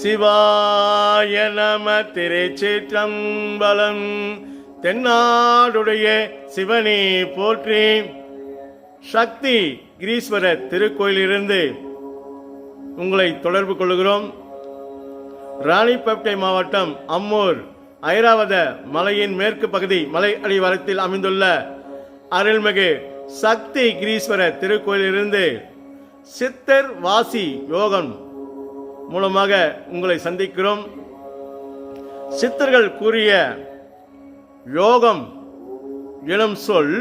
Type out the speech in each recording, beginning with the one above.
சிவாய நம. திருச்சிற்றம்பலம். தென்னாடுடைய சிவனே போற்றி. சக்தி கிரீஸ்வரர் திருக்கோயிலிருந்து உங்களை தொடர்பு கொள்கிறோம். ராணிப்பேட்டை மாவட்டம் அம்மூர் ஐராவத மலையின் மேற்கு பகுதி மலை அடிவாரத்தில் அமைந்துள்ள அருள்மிகு சக்தி கிரீஸ்வரர் திருக்கோயிலிருந்து சித்தர் வாசி யோகம் மூலமாக உங்களை சந்திக்கிறோம். சித்தர்கள் கூறிய யோகம் எனும் சொல்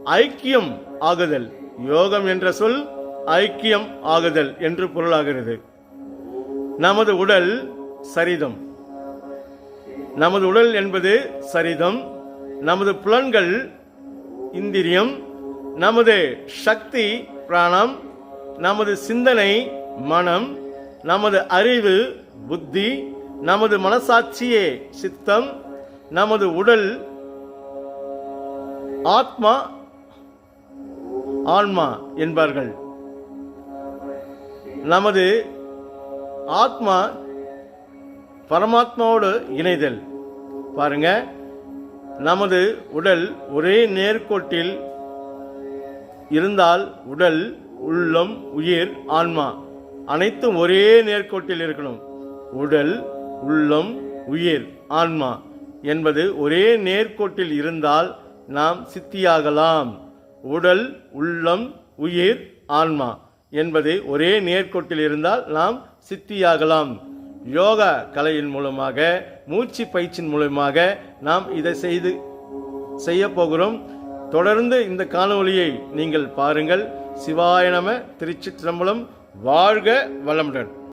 ஐக்கியம் ஆகுதல். யோகம் என்ற சொல் ஐக்கியம் ஆகுதல் என்று பொருளாகிறது. நமது உடல் சரிதம். நமது உடல் என்பது சரிதம். நமது புலன்கள் இந்திரியம். நமது சக்தி பிராணம். நமது சிந்தனை மனம். நமது அறிவு புத்தி. நமது மனசாட்சியே சித்தம். நமது உடல் ஆத்மா ஆன்மா என்பார்கள். நமது ஆத்மா பரமாத்மாவோடு இணைதல். பாருங்க, நமது உடல் ஒரே நேர்கோட்டில் இருந்தால் உடல் உள்ளம் உயிர் ஆன்மா அனைத்தும் ஒரே நேர்கோட்டில் இருக்கணும். உடல் உள்ளம் உயிர் ஆன்மா என்பது ஒரே நேர்கோட்டில் இருந்தால் நாம் சித்தியாகலாம். உடல் உள்ளம் உயிர் ஆன்மா என்பது ஒரே நேர்கோட்டில் இருந்தால் நாம் சித்தியாகலாம். யோகா கலையின் மூலமாக மூச்சு பயிற்சியின் மூலமாக நாம் இதை செய்ய போகிறோம். தொடர்ந்து இந்த காணொளியை நீங்கள் பாருங்கள். சிவாய நம. திருச்சிற்றம்பலம். வாழ்க வளமுடன்.